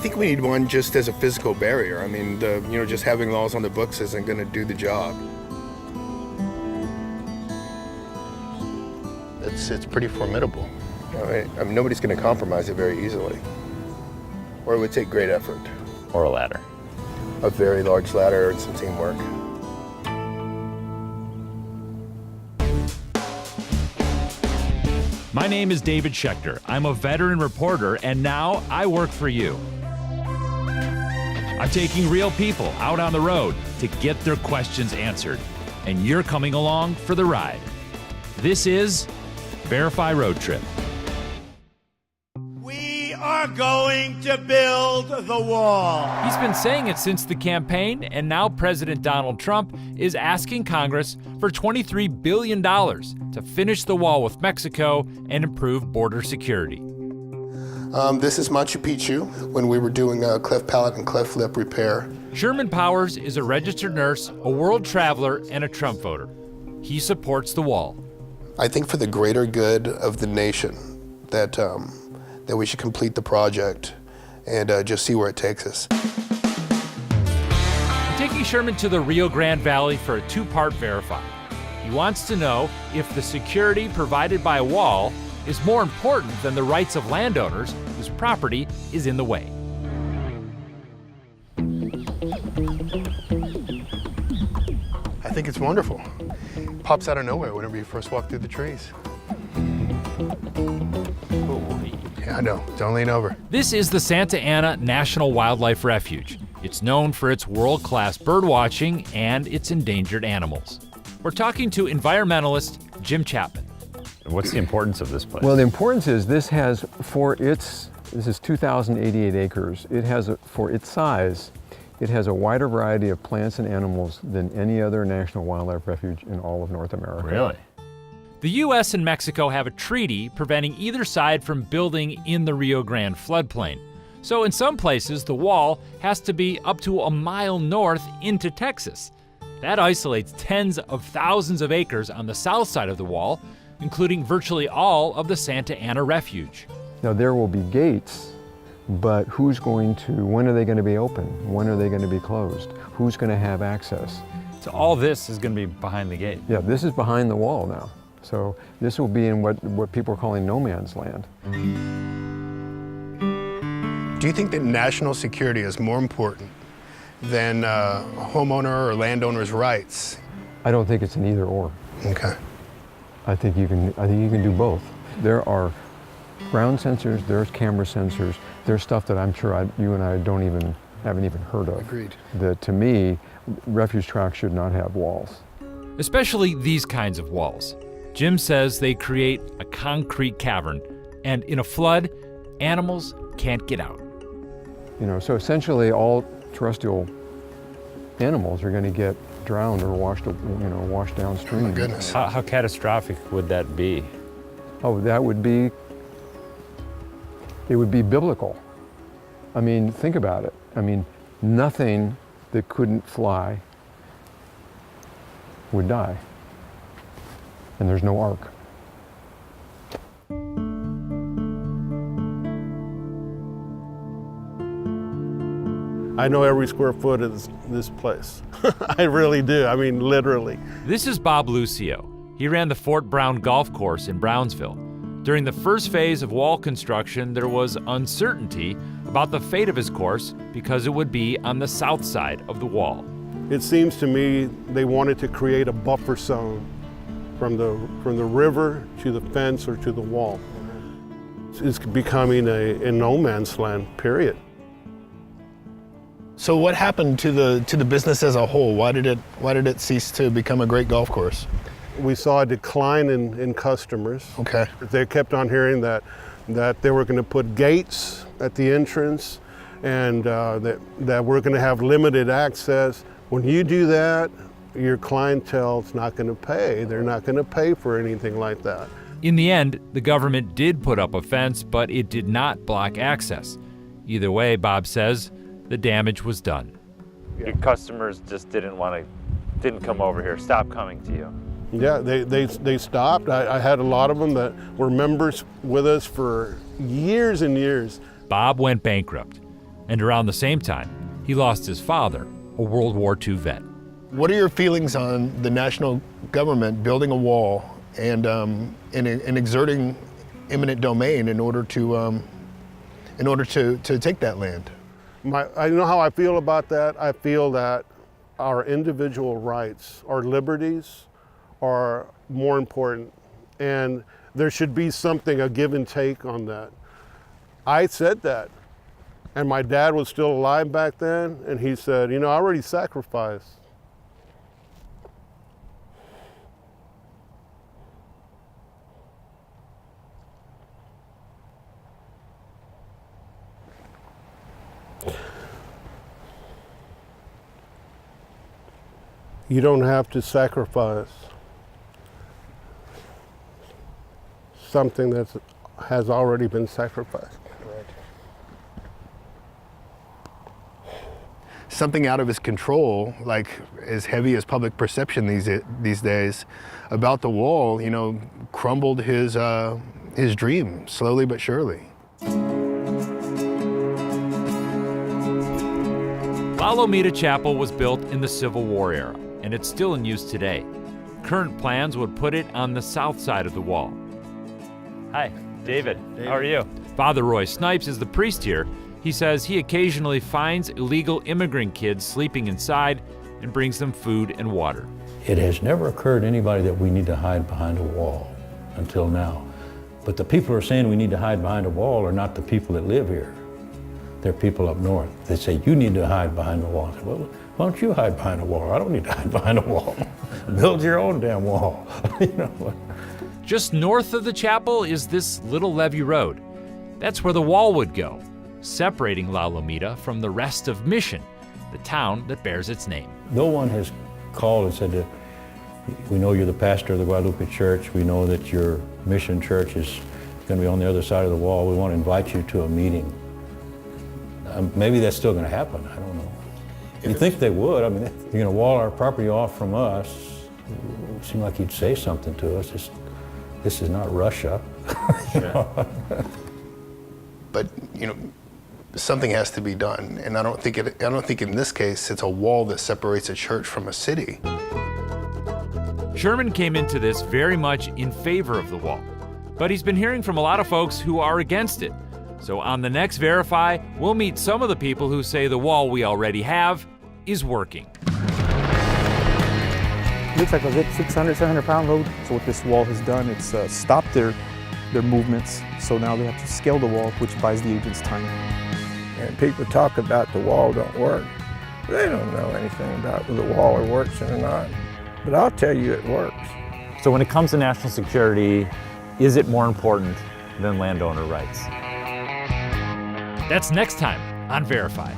think we need one just as a physical barrier. I mean, just having laws on the books isn't going to do the job. It's pretty formidable. I mean, nobody's going to compromise it very easily. Or it would take great effort. Or a ladder. A very large ladder and some teamwork. My name is David Schechter. I'm a veteran reporter, and now I work for you. I'm taking real people out on the road to get their questions answered, and you're coming along for the ride. This is Verify Road Trip. We are going to build the wall. He's been saying it since the campaign, and now President Donald Trump is asking Congress for $23 billion to finish the wall with Mexico and improve border security. This is Machu Picchu when we were doing a cleft palate and cleft lip repair. Sherman Powers is a registered nurse, a world traveler, and a Trump voter. He supports the wall. I think for the greater good of the nation that we should complete the project and just see where it takes us. I'm taking Sherman to the Rio Grande Valley for a two-part Verify. He wants to know if the security provided by a wall is more important than the rights of landowners whose property is in the way. I think it's wonderful. Pops out of nowhere whenever you first walk through the trees. Yeah, I know. Don't lean over. This is the Santa Ana National Wildlife Refuge. It's known for its world-class bird watching and its endangered animals. We're talking to environmentalist Jim Chapman. What's the importance of this place? Well, the importance is this is 2,088 acres. It has, for its size, it has a wider variety of plants and animals than any other national wildlife refuge in all of North America. Really? The U.S. and Mexico have a treaty preventing either side from building in the Rio Grande floodplain. So in some places, the wall has to be up to a mile north into Texas. That isolates tens of thousands of acres on the south side of the wall, including virtually all of the Santa Ana refuge. Now there will be gates, but when are they going to be open? When are they going to be closed? Who's going to have access? So all this is going to be behind the gate? Yeah, this is behind the wall now. So this will be in what people are calling no man's land. Do you think that national security is more important than homeowner or landowner's rights? I don't think it's an either or. Okay. I think you can do both. There are ground sensors, there's camera sensors, there's stuff that I'm sure you and I haven't even heard of. Agreed. That to me, refuge tracks should not have walls. Especially these kinds of walls. Jim says they create a concrete cavern, and in a flood, animals can't get out. So essentially all terrestrial animals are going to get drowned or washed downstream. Oh my goodness. How catastrophic would that be? Oh, it would be biblical. I mean, think about it. I mean, nothing that couldn't fly would die. And there's no ark. I know every square foot of this place. I really do. I mean, literally. This is Bob Lucio. He ran the Fort Brown Golf Course in Brownsville. During the first phase of wall construction, there was uncertainty about the fate of his course because it would be on the south side of the wall. It seems to me they wanted to create a buffer zone from the river to the fence or to the wall. It's becoming a no man's land, period. So what happened to the business as a whole? Why did it cease to become a great golf course? We saw a decline in customers. Okay. They kept on hearing that they were going to put gates at the entrance and that we're going to have limited access. When you do that, your clientele's not going to pay. They're not going to pay for anything like that. In the end, the government did put up a fence, but it did not block access. Either way, Bob says, the damage was done. Your customers just didn't come over here, stopped coming to you. Yeah, they stopped. I had a lot of them that were members with us for years and years. Bob went bankrupt. And around the same time, he lost his father, a World War II vet. What are your feelings on the national government building a wall and exerting eminent domain in order to take that land? I know how I feel about that. I feel that our individual rights, our liberties, are more important, and there should be something, a give and take on that. I said that, and my dad was still alive back then, and he said, you know, I already sacrificed. You don't have to sacrifice something that has already been sacrificed. Something out of his control, like as heavy as public perception these days about the wall, you know, crumbled his dream slowly but surely. La Lomita Chapel was built in the Civil War era, and it's still in use today. Current plans would put it on the south side of the wall. Hi, David. How are you? Father Roy Snipes is the priest here. He says he occasionally finds illegal immigrant kids sleeping inside and brings them food and water. It has never occurred to anybody that we need to hide behind a wall until now. But the people who are saying we need to hide behind a wall are not the people that live here. They're people up north. They say, you need to hide behind the wall. I say, well, why don't you hide behind a wall? I don't need to hide behind a wall. Build your own damn wall. You know? Just north of the chapel is this little levee road. That's where the wall would go, separating La Lomita from the rest of Mission, the town that bears its name. No one has called and said that we know you're the pastor of the Guadalupe Church. We know that your Mission Church is going to be on the other side of the wall. We want to invite you to a meeting. Maybe that's still going to happen. I don't know. You'd think they would. I mean, you're going to wall our property off from us. It seemed like you'd say something to us. This is not Russia. But you know, something has to be done, and I don't think in this case it's a wall that separates a church from a city. Sherman came into this very much in favor of the wall, but he's been hearing from a lot of folks who are against it. So on the next Verify, we'll meet some of the people who say the wall we already have is working. Looks like a good 700-pound load. So what this wall has done, it's stopped their movements. So now they have to scale the wall, which buys the agents time. And people talk about the wall don't work. They don't know anything about whether the wall works or not. But I'll tell you it works. So when it comes to national security, is it more important than landowner rights? That's next time on Verify.